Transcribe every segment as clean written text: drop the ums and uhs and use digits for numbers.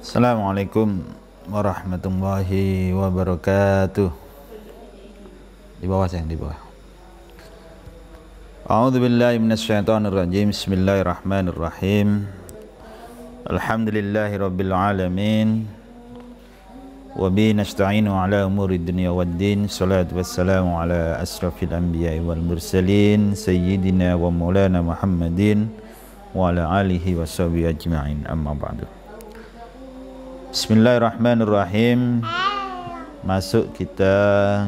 Assalamualaikum warahmatullahi wabarakatuh. Di bawah sayang, di bawah. A'udzubillahi minasyaitonirrajim. Bismillahirrahmanirrahim. Alhamdulillahi rabbil alamin. Wa bihi nasta'inu ala umuri dunya waddin. Salatu wassalamu ala asrafil anbiya'i wal mursalin sayyidina wa maulana Muhammadin wa ala alihi wa sahbihi ajma'in. Amma ba'du. Bismillahirrahmanirrahim. Masuk kita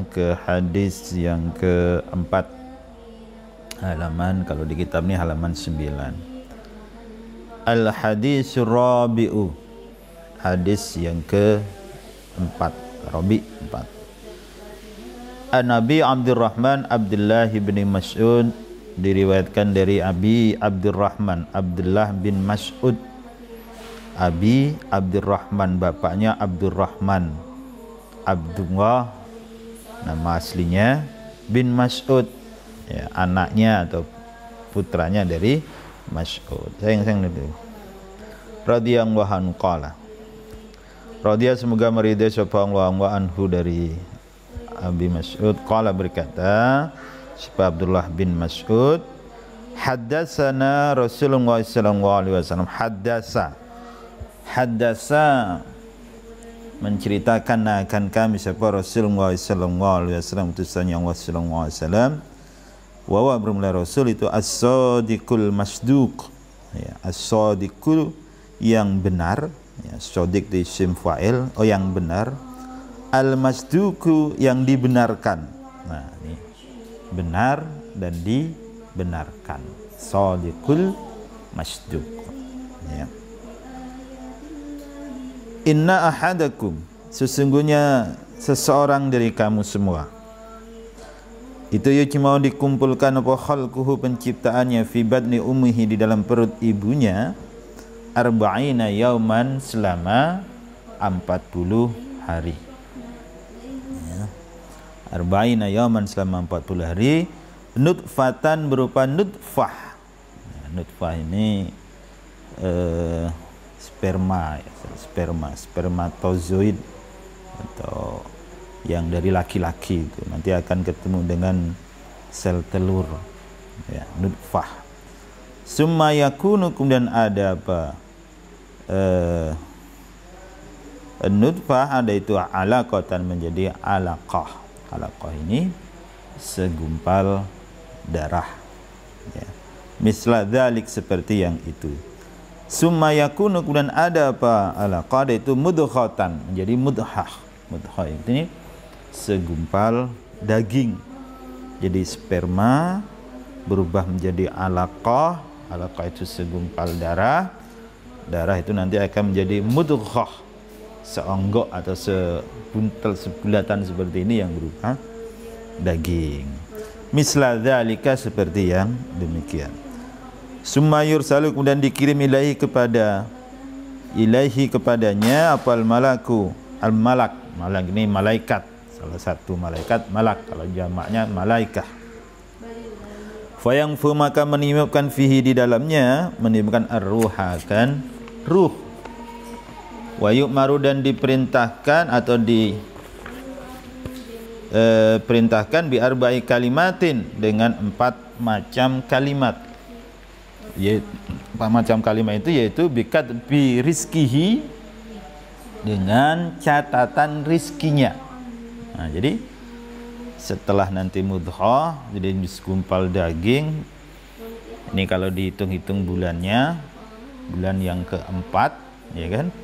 ke hadis yang keempat, halaman, kalau di kitab ini halaman 9. Al-hadisur rabi'u, hadis yang keempat, Rabi 4. An-Nabi Abdurrahman Abdullah bin Mas'ud, diriwayatkan dari Abi Abdurrahman Abdullah bin Mas'ud. Abi Abdurrahman, bapaknya Abdurrahman, Abdullah nama aslinya, bin Mas'ud, ya, anaknya atau putranya dari Mas'ud. Sayang dulu. Radhiyallahu anhu qala. Radhiya, semoga meridai sapa Allah anhu, dari Abi Mas'ud, qala, berkata sapa Abdullah bin Mas'ud, haddatsana Rasulullah sallallahu alaihi wasallam. Haddasa menceritakan akan kami sapa Rasulullah sallallahu alaihi wasallam, utusannya Allah sallallahu alaihi wasallam. Wa bermula Rasul itu as-sadiqul masduq, ya, as-sadiqul yang benar, ya, sadiq di isim fa'il, yang benar, al-masduqu yang dibenarkan. Nah, ini benar dan dibenarkan, sadiqul masduq, ya. Inna ahadakum, sesungguhnya seseorang dari kamu semua, itu mau dikumpulkan apa khalquhu, penciptaannya, fi badni ummihi, di dalam perut ibunya, arba'ina yauman, selama 40 hari, ya. Arba'ina yauman, selama 40 hari. Nutfatan, berupa nutfah, ya, nutfah ini spermatozoid atau yang dari laki-laki itu nanti akan ketemu dengan sel telur, ya, nutfah. Summa yakunu, kemudian ada apa, nutfah ada itu alaqatan, menjadi alaqah. Alaqah ini segumpal darah, ya. Misla dzalik, seperti yang itu. Summa yakunu, kemudian ada apa, alaqah itu mudghatan, menjadi mudghah. Mudghah ini segumpal daging. Jadi sperma berubah menjadi alaqah. Alaqah itu segumpal darah. Darah itu nanti akan menjadi mudghah, seonggok atau sebuntel, sebulatan seperti ini yang berupa daging. Misla dzalika, seperti yang demikian. Summa yursalu, kemudian dikirim ilaihi kepadanya apal malaku, al malak. Malak ini malaikat, salah satu malaikat, malak, kalau jamaknya malaikah. Fayang fu, maka meniupkan fihi, di dalamnya, meniupkan ar-ruha, kan ruh. Wa yu'maru, dan diperintahkan atau perintahkan bi arba'i kalimatin, dengan 4 macam kalimat. Yaitu 4 macam kalimat itu, yaitu bikat bi rizkihi, dengan catatan rizkinya. Nah, jadi setelah nanti mudghah, jadi segumpal daging. Ini kalau dihitung-hitung bulannya, bulan yang keempat, ya kan,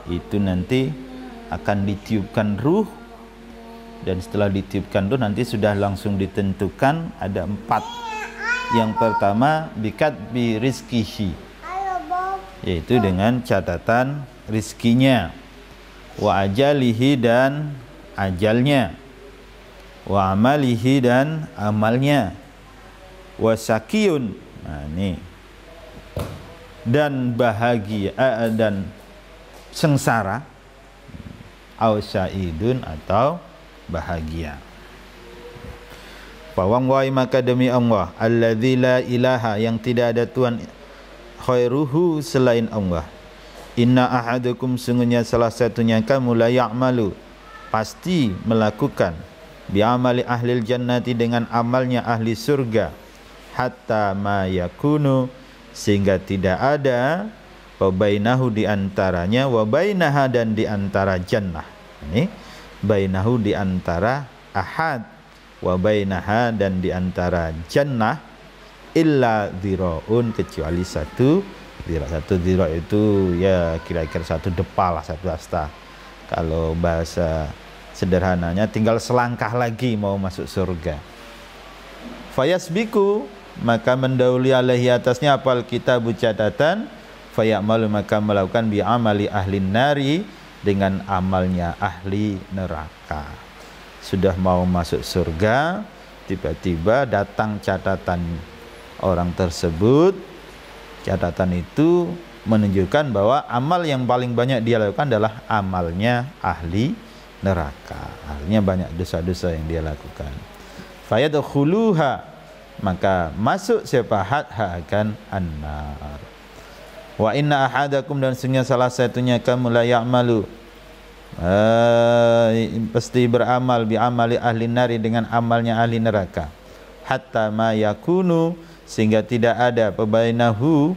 itu nanti akan ditiupkan ruh. Dan setelah ditiupkan ruh, nanti sudah langsung ditentukan ada 4. Yang pertama bikat bi rizkihi, yaitu dengan catatan rizkinya, wa ajalihi, dan ajalnya, wa amalihi, dan amalnya, wa sakiyun, nah ini, dan bahagia, dan sengsara, au sa'idun, atau bahagia. Fawangwai, maka demi Allah, alladzi la ilaha, yang tidak ada Tuhan khairuhu, selain Allah, Inna ahadukum sungguhnya salah satunya kamu la ya'malu pasti melakukan bi'amali ahlil jannati dengan amalnya ahli surga hatta ma yakunu sehingga tidak ada bainahu di antaranya wa bainaha dan di antara jannah. Ini bainahu di antara ahad wa bainaha dan di antara jannah illa dhiraun kecuali satu dhira itu ya kira-kira satu depa lah, satu hasta. Kalau bahasa sederhananya tinggal selangkah lagi mau masuk surga. Fayasbiku maka mendahului alaihi atasnya apal kitab catatan, fayamalu maka melakukan bi amali ahli nari dengan amalnya ahli neraka. Sudah mau masuk surga, tiba-tiba datang catatan orang tersebut. Catatan itu menunjukkan bahwa amal yang paling banyak dia lakukan adalah amalnya ahli neraka. Artinya banyak dosa-dosa yang dia lakukan. Fayadkhuluha maka masuk siapa akan annar. Wa inna ahadakum dan sungguh salah satunya kamu la ya'malu pasti beramal bi amali ahli nari dengan amalnya ahli neraka hatta ma yakunu sehingga tidak ada bainahu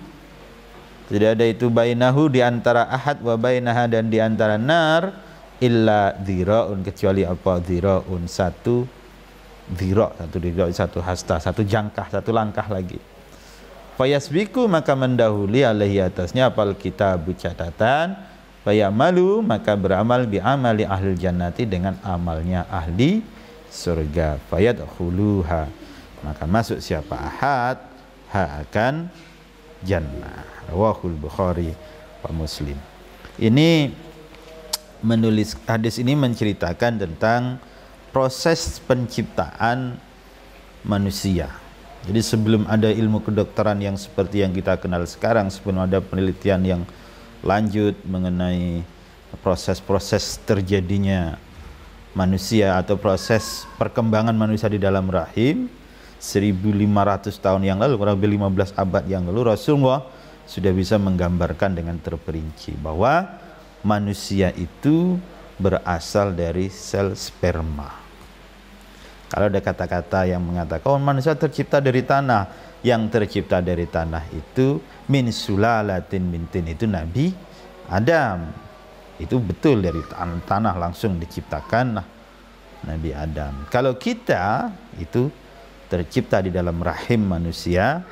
tidak ada itu bainahu di antara ahad wa bainaha dan di antara nar illa dhiraun kecuali apa dhiraun satu hasta satu jangkah satu langkah lagi. Fayasbiku maka mendahului alaihi atasnya apal kitab catatan, fayamalu maka beramal bi amali ahli jannati dengan amalnya ahli surga, fayadkhuluha maka masuk siapa ahad akan jannah. Rawahul Bukhari wa Muslim. Ini menulis hadis ini menceritakan tentang proses penciptaan manusia. Jadi sebelum ada ilmu kedokteran yang seperti yang kita kenal sekarang, sebelum ada penelitian yang lanjut mengenai proses-proses terjadinya manusia atau proses perkembangan manusia di dalam rahim, 1500 tahun yang lalu, kurang lebih 15 abad yang lalu, Rasulullah sudah bisa menggambarkan dengan terperinci bahwa manusia itu berasal dari sel sperma. Kalau ada kata-kata yang mengatakan manusia tercipta dari tanah, yang tercipta dari tanah itu min sulalatin min tin, itu Nabi Adam. Itu betul, dari tanah langsung diciptakan Nabi Adam. Kalau kita itu tercipta di dalam rahim manusia,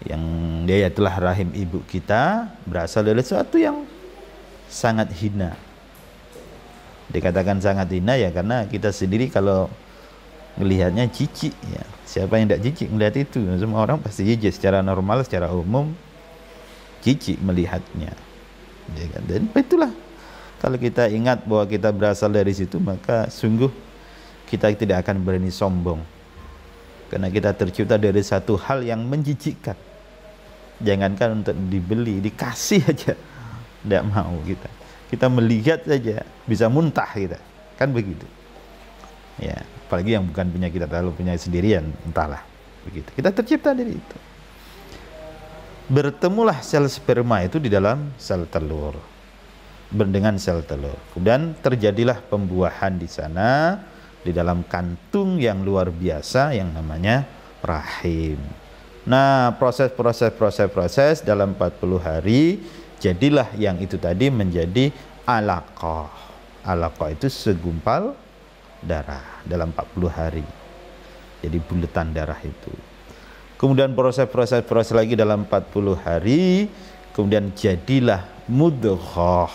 yang dia itulah rahim ibu kita, berasal dari sesuatu yang sangat hina. Dikatakan sangat hina ya karena kita sendiri kalau melihatnya jijik ya. Siapa yang tidak jijik melihat itu? Semua orang pasti jijik secara normal, secara umum jijik melihatnya. Ya kan? Dan itulah, kalau kita ingat bahwa kita berasal dari situ, maka sungguh kita tidak akan berani sombong. Karena kita tercipta dari satu hal yang menjijikkan. Jangankan untuk dibeli, dikasih aja tidak mau kita. Kita melihat saja bisa muntah kita. Kan begitu. Ya, apalagi yang bukan punya kita, lalu punya sendirian, entahlah. Begitu. Kita tercipta dari itu. Bertemulah sel sperma itu di dalam sel telur. Dengan sel telur. Kemudian terjadilah pembuahan di sana, di dalam kantung yang luar biasa yang namanya rahim. Nah, proses dalam 40 hari jadilah yang itu tadi menjadi alaqah. Alaqah itu segumpal darah dalam 40 hari. Jadi bulatan darah itu. Kemudian proses lagi dalam 40 hari, kemudian jadilah mudghah.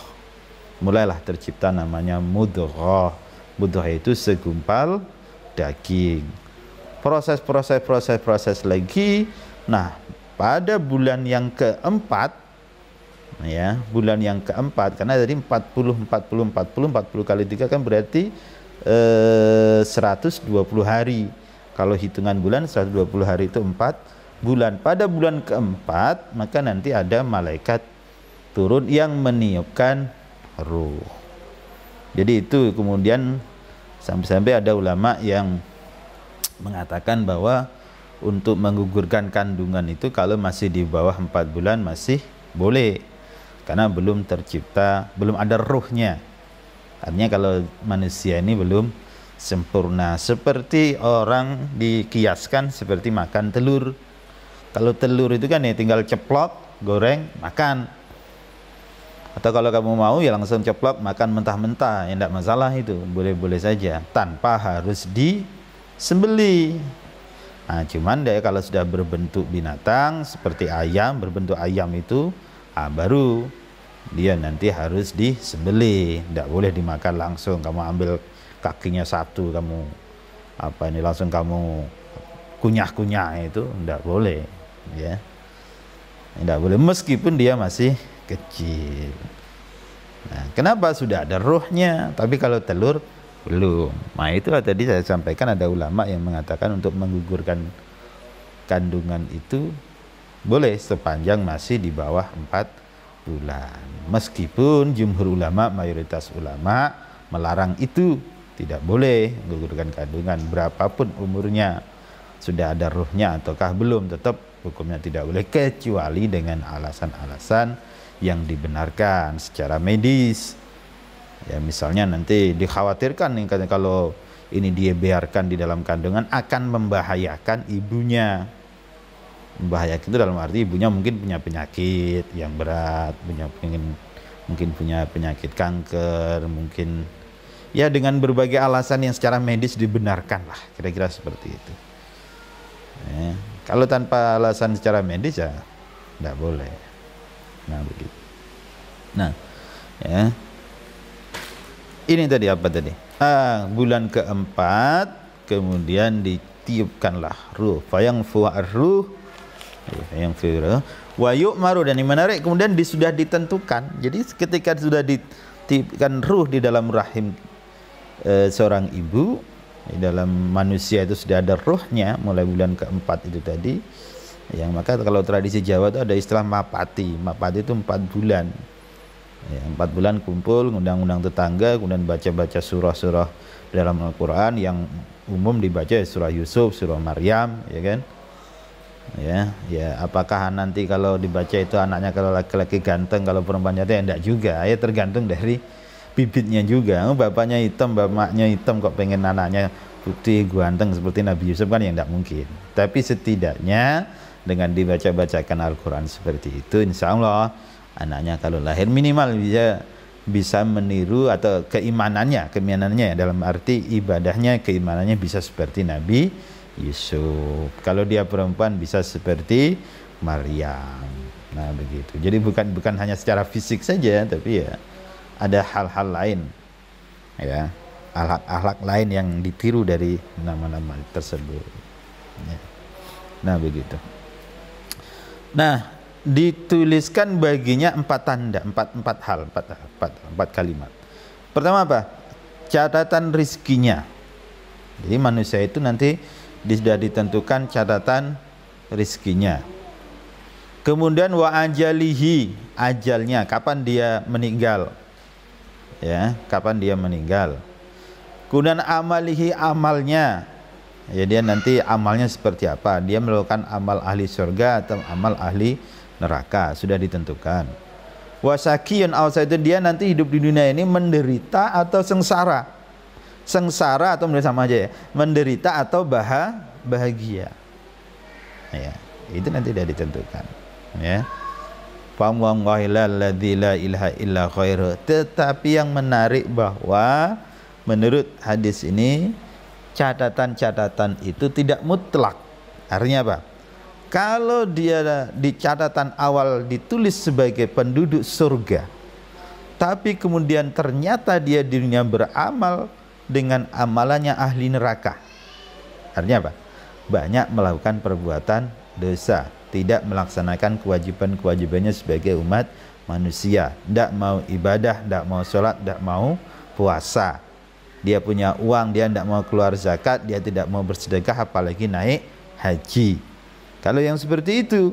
Mulailah tercipta namanya mudghah. Mudghah itu segumpal daging. Proses lagi. Nah, pada bulan yang keempat, ya, bulan yang keempat, karena tadi 40 kali 3 kan berarti 120 hari. Kalau hitungan bulan 120 hari itu 4 bulan. Pada bulan keempat, maka nanti ada malaikat turun yang meniupkan ruh. Jadi itu kemudian sampai-sampai ada ulama yang mengatakan bahwa untuk menggugurkan kandungan itu kalau masih di bawah 4 bulan masih boleh. karena belum tercipta, belum ada ruhnya. Artinya kalau manusia ini belum sempurna, seperti orang dikiaskan seperti makan telur. Kalau telur itu kan ya tinggal ceplok, goreng, makan. Atau kalau kamu mau ya langsung ceplok, makan mentah-mentah, ya tidak masalah, itu boleh-boleh saja tanpa harus disembelih. Nah, cuman dia kalau sudah berbentuk binatang seperti ayam, berbentuk ayam itu, baru dia nanti harus disembelih. Tidak boleh dimakan langsung. Kamu ambil kakinya satu, kamu langsung kamu kunyah-kunyah, itu tidak boleh, ya. Tidak boleh meskipun dia masih kecil. Nah, kenapa? Sudah ada ruhnya, tapi kalau telur belum. Nah, itulah tadi saya sampaikan, ada ulama yang mengatakan untuk menggugurkan kandungan itu boleh sepanjang masih di bawah 4 bulan. Meskipun jumhur ulama, mayoritas ulama melarang itu, tidak boleh menggugurkan kandungan berapapun umurnya, sudah ada ruhnya ataukah belum, tetap hukumnya tidak boleh, kecuali dengan alasan-alasan yang dibenarkan secara medis. Ya, misalnya nanti dikhawatirkan nih, kalau ini dia biarkan di dalam kandungan akan membahayakan ibunya. Membahayakan itu dalam arti ibunya mungkin punya penyakit yang berat, mungkin punya penyakit kanker, mungkin ya dengan berbagai alasan yang secara medis dibenarkan lah, kira-kira seperti itu. Ya, kalau tanpa alasan secara medis ya tidak boleh. Nah, begitu. Nah, ya. Ini tadi apa tadi? Bulan keempat kemudian ditiupkanlah ruh. Fayangfu ar-ruh, wa yu'maru, dan yang menarik kemudian sudah ditentukan. Jadi ketika sudah ditiupkan ruh di dalam rahim seorang ibu, di dalam manusia itu sudah ada ruhnya mulai bulan keempat itu tadi. Yang maka kalau tradisi Jawa itu ada istilah mapati. Mapati itu 4 bulan. Ya, 4 bulan kumpul, ngundang-undang tetangga, kemudian baca-baca surah-surah dalam Al-Quran yang umum dibaca, surah Yusuf, surah Maryam, ya kan? Ya, apakah nanti kalau dibaca itu anaknya kalau laki-laki ganteng, kalau perempuan cantik? Enggak juga, ya tergantung dari bibitnya juga. Bapaknya hitam, bapaknya hitam, kok pengen anaknya putih ganteng seperti Nabi Yusuf, kan yang enggak mungkin. Tapi setidaknya dengan dibaca-bacakan Al-Quran seperti itu, insya Allah anaknya kalau lahir minimal bisa meniru, atau keimanannya dalam arti ibadahnya, keimanannya bisa seperti Nabi Yusuf. Kalau dia perempuan bisa seperti Maryam. Nah, begitu. Jadi bukan hanya secara fisik saja, tapi ya ada hal-hal lain, ya, akhlak lain yang ditiru dari nama-nama tersebut, ya. Nah, begitu. Nah, dituliskan baginya 4 tanda, 4 kalimat. Pertama apa? Catatan rizkinya. Jadi manusia itu nanti sudah ditentukan catatan rizkinya. Kemudian wa ajalihi, ajalnya, kapan dia meninggal, ya, kapan dia meninggal. Kemudian amalihi, amalnya, ya, dia nanti amalnya seperti apa, dia melakukan amal ahli surga atau amal ahli neraka, sudah ditentukan. Wasakiyun, itu dia nanti hidup di dunia ini menderita atau sengsara. Sengsara atau sama aja, ya, menderita atau bahagia. Ya, itu nanti sudah ditentukan, ya. Tetapi yang menarik bahwa menurut hadis ini catatan-catatan itu tidak mutlak. Artinya apa? Kalau dia di catatan awal ditulis sebagai penduduk surga, tapi kemudian ternyata dia dirinya beramal dengan amalannya ahli neraka, artinya apa? Banyak melakukan perbuatan dosa, tidak melaksanakan kewajiban-kewajibannya sebagai umat manusia, tidak mau ibadah, tidak mau sholat, tidak mau puasa. Dia punya uang, dia tidak mau keluar zakat, dia tidak mau bersedekah, apalagi naik haji. Kalau yang seperti itu,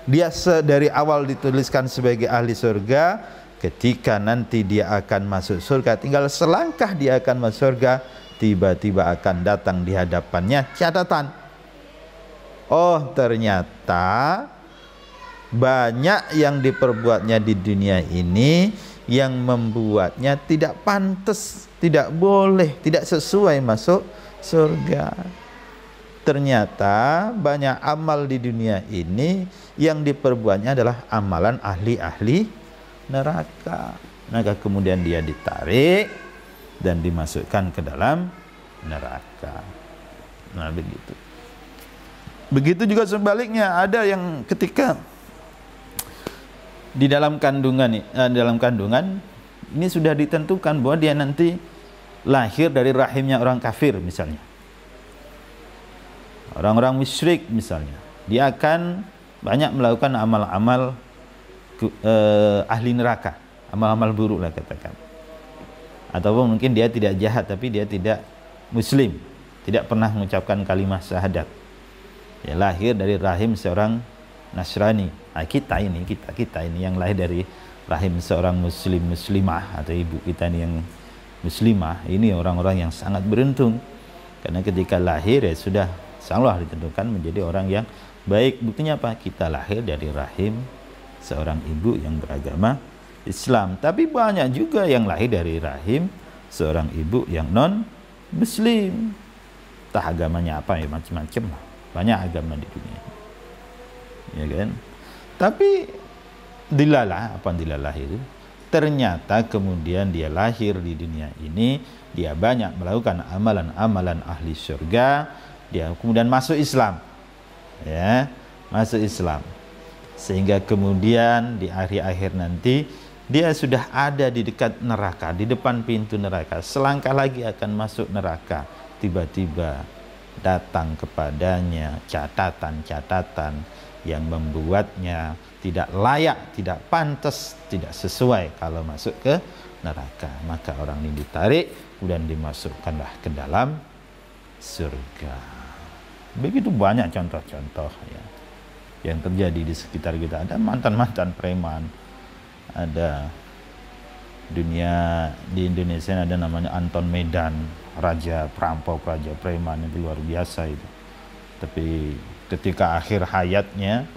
dia dari awal dituliskan sebagai ahli surga, ketika nanti dia akan masuk surga, tinggal selangkah dia akan masuk surga, tiba-tiba akan datang di hadapannya catatan. Oh, ternyata banyak yang diperbuatnya di dunia ini yang membuatnya tidak pantas, tidak boleh, tidak sesuai masuk surga. Ternyata banyak amal di dunia ini yang diperbuatnya adalah amalan ahli-ahli neraka. Maka kemudian dia ditarik dan dimasukkan ke dalam neraka. Nah, begitu. Begitu juga sebaliknya, ada yang ketika di dalam kandungan ini sudah ditentukan bahwa dia nanti lahir dari rahimnya orang kafir misalnya. Orang-orang musyrik misalnya, dia akan banyak melakukan amal-amal ahli neraka, amal-amal buruk lah katakan. Ataupun mungkin dia tidak jahat tapi dia tidak muslim, tidak pernah mengucapkan kalimat syahadat. Ya, lahir dari rahim seorang Nasrani. Nah, kita ini yang lahir dari rahim seorang muslimah atau ibu kita ini yang muslimah, ini orang-orang yang sangat beruntung. Karena ketika lahir ya sudah Allah ditentukan menjadi orang yang baik. Buktinya apa? Kita lahir dari rahim seorang ibu yang beragama Islam. Tapi banyak juga yang lahir dari rahim seorang ibu yang non muslim. Entah agamanya apa ya, macam-macam lah. Banyak agama di dunia. Ya kan? Tapi dilalah itu, ternyata kemudian dia lahir di dunia ini, dia banyak melakukan amalan-amalan ahli surga, dia kemudian masuk Islam. Ya, masuk Islam. Sehingga kemudian di akhir-akhir nanti dia sudah ada di dekat neraka, di depan pintu neraka. Selangkah lagi akan masuk neraka. Tiba-tiba datang kepadanya catatan-catatan yang membuatnya tidak layak, tidak pantas, tidak sesuai kalau masuk ke neraka. Maka orang ini ditarik kemudian dimasukkanlah ke dalam surga. Begitu banyak contoh-contoh ya yang terjadi di sekitar kita. Ada mantan-mantan preman, ada di Indonesia ada namanya Anton Medan, raja perampok, raja preman, itu luar biasa itu. Tapi ketika akhir hayatnya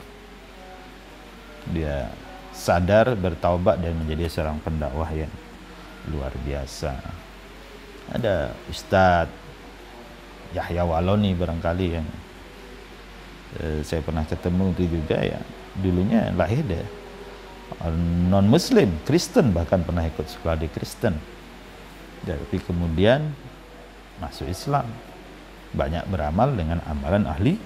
dia sadar, bertaubat dan menjadi seorang pendakwah yang luar biasa. Ada Ustadz Yahya Waloni barangkali yang saya pernah ketemu itu juga ya, dulunya lahir deh non muslim, Kristen, bahkan pernah ikut sekolah di Kristen, tapi kemudian masuk Islam, banyak beramal dengan amalan ahli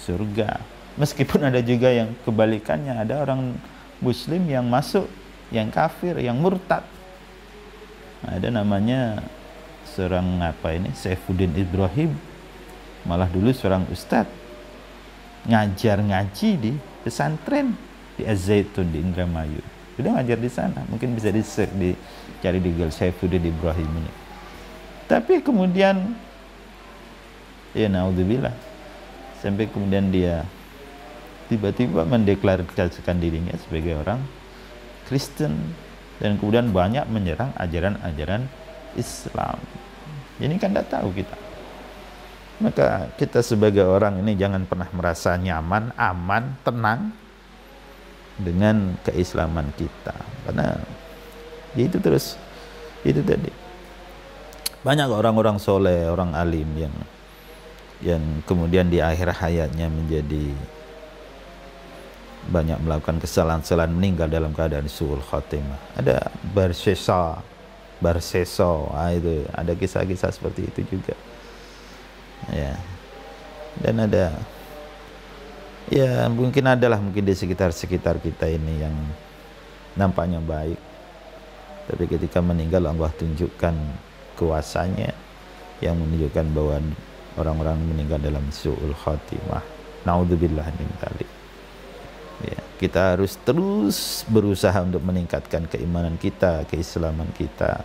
surga. Meskipun ada juga yang kebalikannya, ada orang muslim yang masuk, yang kafir, yang murtad. Ada namanya seorang Saifuddin Ibrahim, malah dulu seorang ustadz, ngajar ngaji di pesantren di Az-Zaitun di Indramayu. Udah ngajar di sana, mungkin bisa dicari di Google Saifuddin Ibrahim ini. Tapi kemudian ya naudzubillah, sampai kemudian dia tiba-tiba mendeklarasikan dirinya sebagai orang Kristen dan kemudian banyak menyerang ajaran-ajaran Islam. Ini kan tidak tahu kita. Maka kita sebagai orang ini jangan pernah merasa nyaman, aman, tenang dengan keislaman kita, karena itu tadi banyak orang-orang soleh, orang alim yang kemudian di akhir hayatnya menjadi banyak melakukan kesalahan-kesalahan, meninggal dalam keadaan suul khotimah. Ada Barseso, itu ada kisah-kisah seperti itu juga ya. Dan ada ya mungkin di sekitar kita ini yang nampaknya baik, tapi ketika meninggal Allah tunjukkan kuasanya yang menunjukkan bahwa orang-orang meninggal dalam su'ul khatimah. Naudzubillah min dzalik. Ya, kita harus terus berusaha untuk meningkatkan keimanan kita, keislaman kita.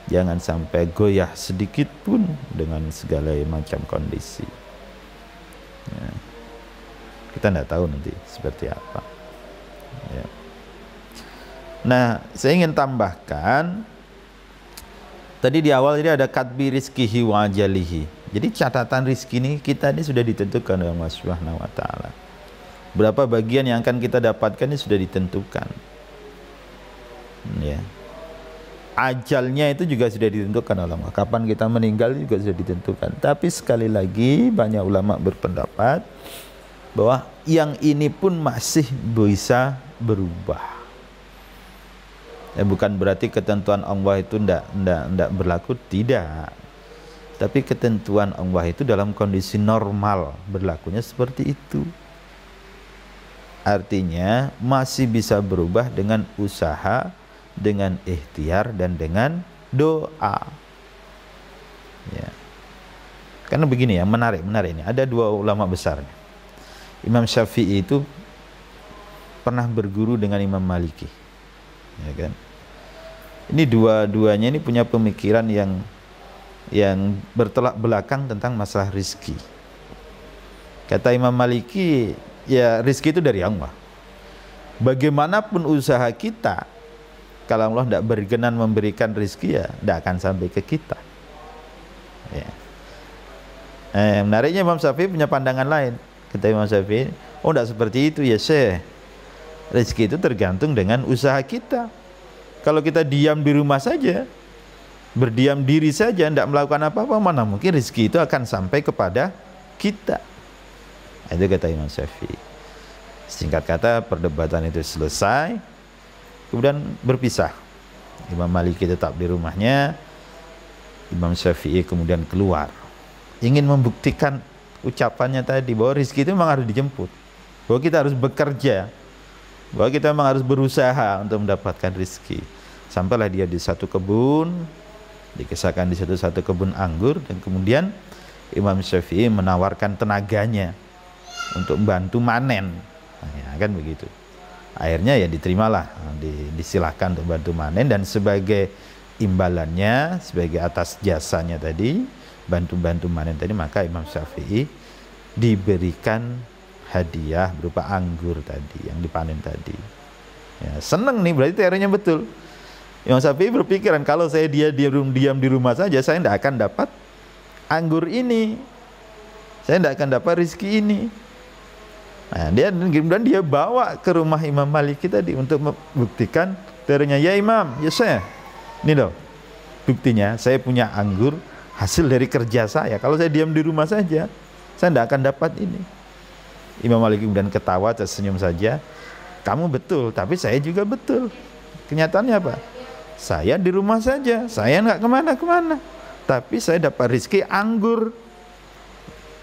Jangan sampai goyah sedikit pun dengan segala macam kondisi. Ya. Kita tidak tahu nanti seperti apa. Ya. Nah, saya ingin tambahkan tadi di awal ini ada katbi rizkihi wa ajalihi. Jadi catatan rizki ini kita ini sudah ditentukan oleh Allah Subhanahu wa taala. Berapa bagian yang akan kita dapatkan ini sudah ditentukan. Ya. Ajalnya itu juga sudah ditentukan oleh Allah. Kapan kita meninggal juga sudah ditentukan. Tapi sekali lagi banyak ulama berpendapat bahwa yang ini pun masih bisa berubah. Ya, bukan berarti ketentuan Allah itu tidak berlaku, tidak. Tapi ketentuan Allah itu dalam kondisi normal berlakunya seperti itu. Artinya masih bisa berubah dengan usaha, dengan ikhtiar, dan dengan doa. Ya. Karena begini ya, menarik ini. Ada dua ulama besar. Imam Syafi'i itu pernah berguru dengan Imam Maliki. Ya kan? Ini dua-duanya ini punya pemikiran yang bertolak belakang tentang masalah rizki. Kata Imam Maliki, ya rizki itu dari Allah. Bagaimanapun usaha kita, kalau Allah tidak berkenan memberikan rizki, ya tidak akan sampai ke kita. Ya. Menariknya Imam Syafi'i punya pandangan lain. Kata Imam Syafi'i, oh tidak seperti itu ya Syekh. Rizki itu tergantung dengan usaha kita. Kalau kita diam di rumah saja, berdiam diri saja, tidak melakukan apa-apa, mana mungkin rizki itu akan sampai kepada kita. Itu kata Imam Syafi'i. Singkat kata, perdebatan itu selesai, kemudian berpisah. Imam Maliki tetap di rumahnya, Imam Syafi'i kemudian keluar, ingin membuktikan ucapannya tadi bahwa rizki itu memang harus dijemput, bahwa kita harus bekerja, bahwa kita memang harus berusaha untuk mendapatkan rizki. Sampailah dia di satu kebun, dikisahkan di satu kebun anggur, dan kemudian Imam Syafi'i menawarkan tenaganya untuk membantu manen. Nah, ya, kan begitu. Akhirnya ya diterimalah, disilahkan untuk bantu manen, dan sebagai imbalannya, sebagai atas jasanya tadi, bantu manen tadi, maka Imam Syafi'i diberikan hadiah berupa anggur tadi yang dipanen tadi. Ya, seneng nih, berarti teorinya betul. Imam Syafi'i berpikiran, kalau saya diam di rumah saja, saya tidak akan dapat anggur ini, saya tidak akan dapat rizki ini. Nah, kemudian dia bawa ke rumah Imam Maliki tadi untuk membuktikan teorinya. Ya Imam, ya saya, ini loh buktinya, saya punya anggur hasil dari kerja saya. Kalau saya diam di rumah saja, saya tidak akan dapat ini. Imam Maliki kemudian ketawa, tersenyum saja. Kamu betul, tapi saya juga betul. Kenyataannya apa? Saya di rumah saja, saya nggak kemana-kemana, tapi saya dapat rizki anggur.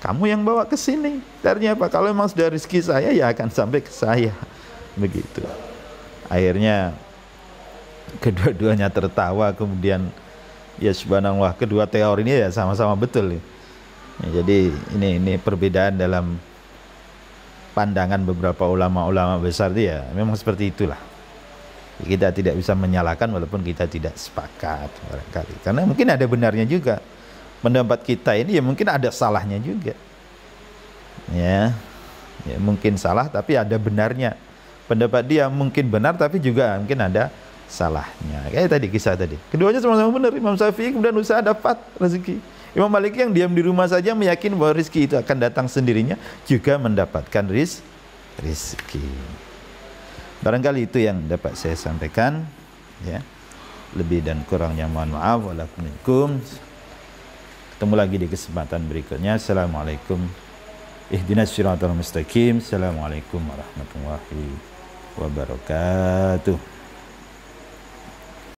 Kamu yang bawa ke sini. Artinya apa? Kalau memang sudah rizki saya, ya akan sampai ke saya. Begitu. Akhirnya kedua-duanya tertawa. Kemudian ya subhanallah, kedua teori ini ya sama-sama betul. Ya, jadi ini perbedaan dalam pandangan beberapa ulama-ulama besar itu ya memang seperti itulah. Kita tidak bisa menyalahkan walaupun kita tidak sepakat barangkali, karena mungkin ada benarnya juga. Pendapat kita ini ya mungkin ada salahnya juga. Ya mungkin salah tapi ada benarnya. Pendapat dia mungkin benar tapi juga mungkin ada salahnya. Kayak tadi kisah tadi. Keduanya sama-sama benar. Imam Syafi'i kemudian usaha dapat rezeki. Imam Maliki yang diam di rumah saja meyakini bahwa rezeki itu akan datang sendirinya, juga mendapatkan rezeki. Barangkali itu yang dapat saya sampaikan, ya. Lebih dan kurangnya mohon maaf. Walakum. Ketemu lagi di kesempatan berikutnya. Assalamualaikum. Ihdinas siratal mustaqim. Assalamualaikum warahmatullahi wabarakatuh.